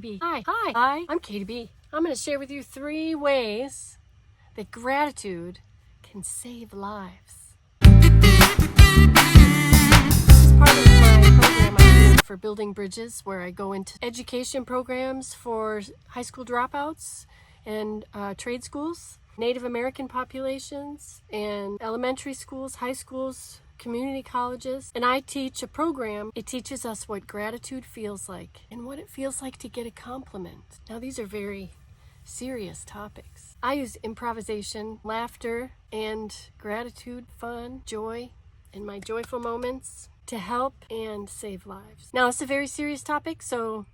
Hi, I'm Katie B. I'm going to share with you 3 ways that gratitude can save lives. This is part of my program I do for Building Bridges, where I go into education programs for high school dropouts and trade schools, Native American populations, and elementary schools, high schools, community colleges, and I teach a program. It teaches us what gratitude feels like and what it feels like to get a compliment. Now, these are very serious topics. I use improvisation, laughter, and gratitude, fun, joy, and my joyful moments to help and save lives. Now, it's a very serious topic, so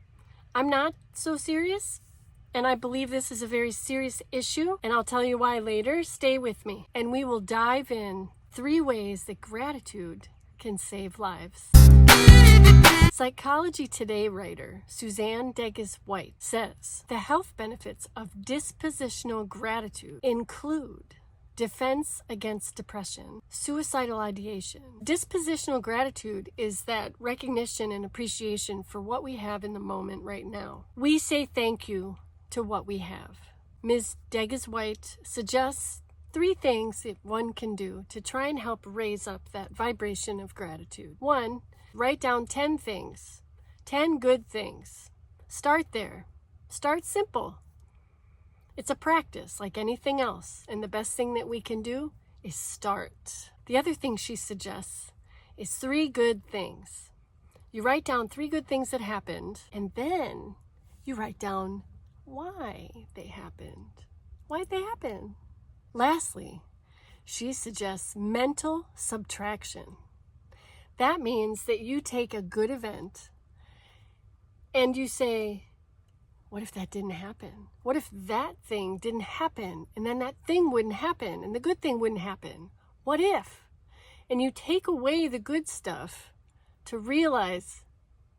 I'm not so serious, and I believe this is a very serious issue, and I'll tell you why later. Stay with me, and we will dive in 3 ways that gratitude can save lives. Psychology Today writer Suzanne Degas-White says the health benefits of dispositional gratitude include defense against depression, suicidal ideation. Dispositional gratitude is that recognition and appreciation for what we have in the moment right now. We say thank you to what we have. Ms. Degas-White suggests 3 things that one can do to try and help raise up that vibration of gratitude. 1, write down 10 things, 10 good things. Start there. Start simple. It's a practice like anything else, and the best thing that we can do is start. The other thing she suggests is 3 good things. You write down 3 good things that happened, and then you write down why they happened. Why'd they happen? Lastly, she suggests mental subtraction. That means that you take a good event and you say, what if that didn't happen? What if that thing didn't happen, and then that thing wouldn't happen, and the good thing wouldn't happen? What if? And you take away the good stuff to realize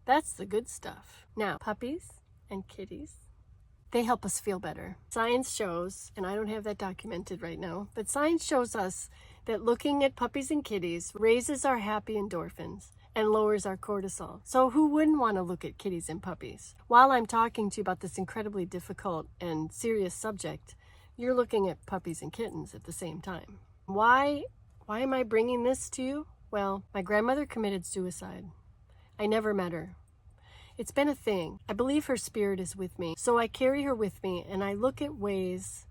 that's the good stuff. Now, puppies and kitties, they help us feel better. Science shows, and I don't have that documented right now, but science shows us that looking at puppies and kitties raises our happy endorphins and lowers our cortisol. So who wouldn't want to look at kitties and puppies? While I'm talking to you about this incredibly difficult and serious subject, you're looking at puppies and kittens at the same time. Why am I bringing this to you? Well, my grandmother committed suicide. I never met her. It's been a thing. I believe her spirit is with me. So I carry her with me, and I look at ways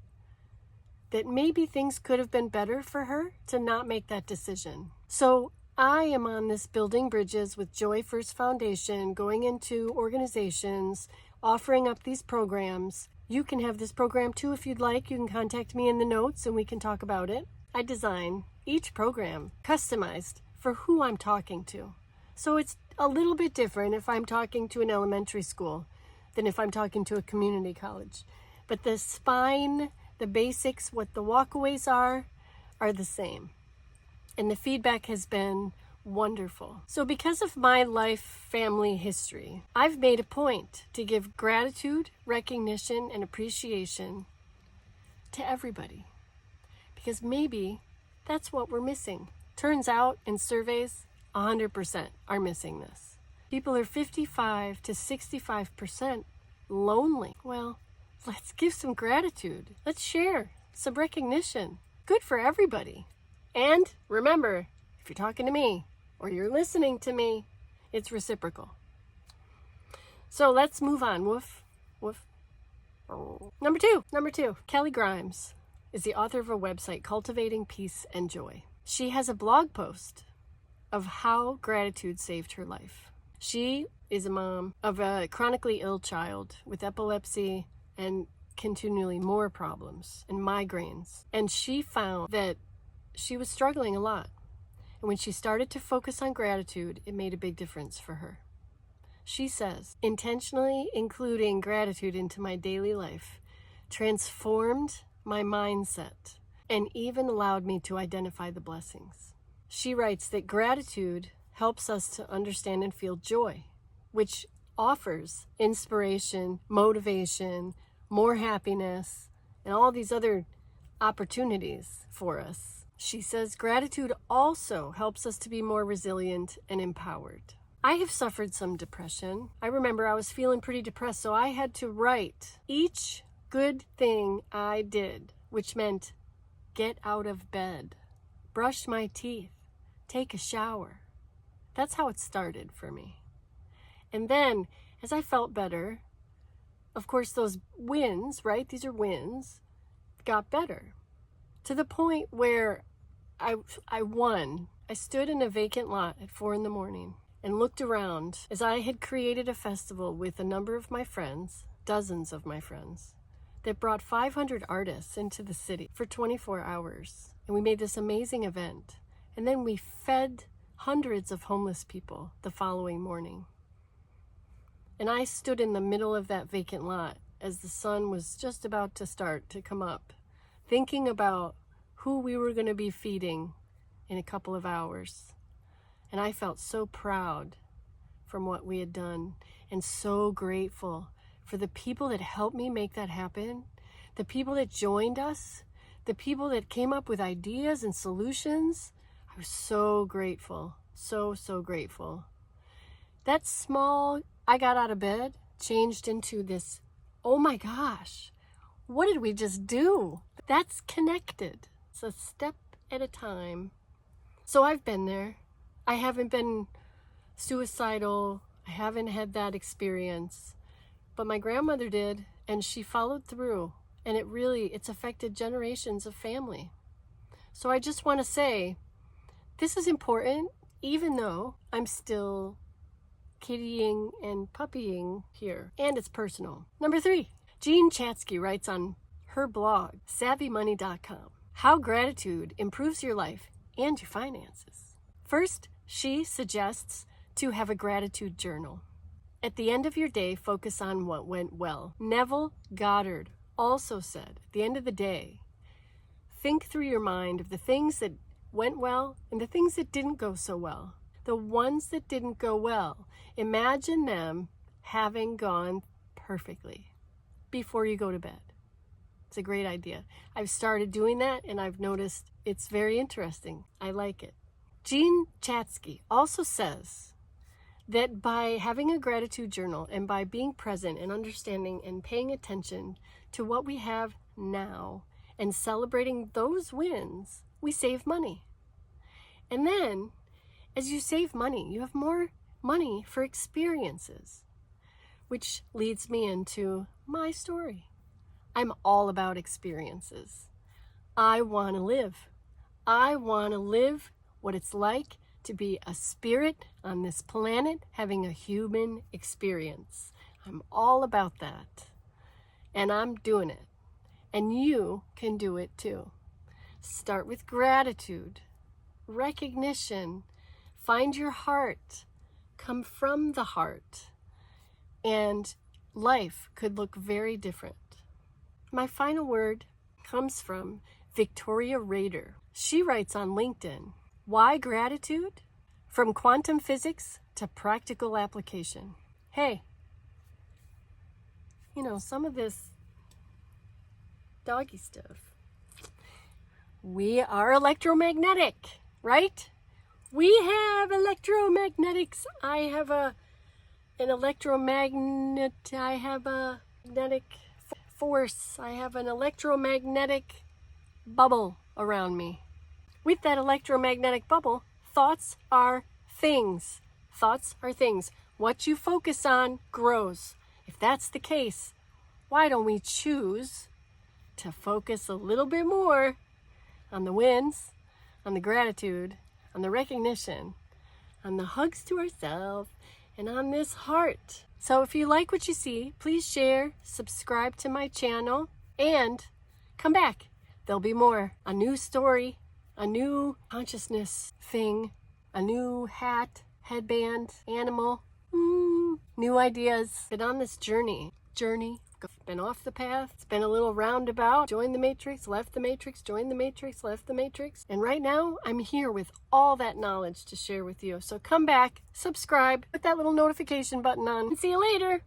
that maybe things could have been better for her to not make that decision. So I am on this Building Bridges with Joy First Foundation, going into organizations, offering up these programs. You can have this program too if you'd like. You can contact me in the notes and we can talk about it. I design each program customized for who I'm talking to. So it's a little bit different if I'm talking to an elementary school than if I'm talking to a community college. But the spine, the basics, what the walkaways are the same. And the feedback has been wonderful. So because of my life family history, I've made a point to give gratitude, recognition, and appreciation to everybody. Because maybe that's what we're missing. Turns out in surveys, 100% are missing this. People are 55 to 65% lonely. Well, let's give some gratitude. Let's share some recognition. Good for everybody. And remember, if you're talking to me or you're listening to me, it's reciprocal. So let's move on. Woof, woof. Number two, Kelly Grimes is the author of a website, Cultivating Peace and Joy. She has a blog post of how gratitude saved her life. She is a mom of a chronically ill child with epilepsy and continually more problems and migraines. And she found that she was struggling a lot. And when she started to focus on gratitude, it made a big difference for her. She says, intentionally including gratitude into my daily life transformed my mindset and even allowed me to identify the blessings. She writes that gratitude helps us to understand and feel joy, which offers inspiration, motivation, more happiness, and all these other opportunities for us. She says gratitude also helps us to be more resilient and empowered. I have suffered some depression. I remember I was feeling pretty depressed, so I had to write each good thing I did, which meant get out of bed, brush my teeth, take a shower. That's how it started for me. And then, as I felt better, of course, those wins, right? These are wins, got better to the point where I won. I stood in a vacant lot at 4 a.m. and looked around as I had created a festival with a number of my friends, dozens of my friends, that brought 500 artists into the city for 24 hours. And we made this amazing event. And then we fed hundreds of homeless people the following morning. And I stood in the middle of that vacant lot as the sun was just about to start to come up, thinking about who we were going to be feeding in a couple of hours. And I felt so proud from what we had done and so grateful for the people that helped me make that happen, the people that joined us, the people that came up with ideas and solutions. I was so grateful, so grateful. That small, I got out of bed, changed into this, oh my gosh, what did we just do? That's connected. It's a step at a time. So I've been there. I haven't been suicidal. I haven't had that experience. But my grandmother did, and she followed through. And it's affected generations of family. So I just want to say, this is important, even though I'm still kittying and puppying here. And it's personal. Number 3, Jean Chatzky writes on her blog, savvymoney.com, how gratitude improves your life and your finances. First, she suggests to have a gratitude journal. At the end of your day, focus on what went well. Neville Goddard also said, at the end of the day, think through your mind of the things that went well and the things that didn't go so well. The ones that didn't go well, imagine them having gone perfectly before you go to bed. It's a great idea. I've started doing that and I've noticed it's very interesting. I like it. Jean Chatzky also says that by having a gratitude journal and by being present and understanding and paying attention to what we have now and celebrating those wins, we save money. And then, as you save money, you have more money for experiences, which leads me into my story. I'm all about experiences. I want to live. I want to live what it's like to be a spirit on this planet having a human experience. I'm all about that. And I'm doing it. And you can do it too. Start with gratitude, recognition, find your heart, come from the heart, and life could look very different. My final word comes from Victoria Rader. She writes on LinkedIn, why gratitude? From quantum physics to practical application. Hey, some of this doggy stuff. We are electromagnetic, right? We have electromagnetics. I have an electromagnet. I have a magnetic force. I have an electromagnetic bubble around me. With that electromagnetic bubble, thoughts are things. Thoughts are things. What you focus on grows. If that's the case, why don't we choose to focus a little bit more on the wins, on the gratitude, on the recognition, on the hugs to ourselves, and on this heart. So if you like what you see, please share, subscribe to my channel, and come back. There'll be more. A new story, a new consciousness thing, a new hat, headband, animal, new ideas. Been on this journey. Been off the path. It's been a little roundabout. Joined the matrix, left the matrix, joined the matrix, left the matrix. And right now, I'm here with all that knowledge to share with you. So come back, subscribe, put that little notification button on, and see you later.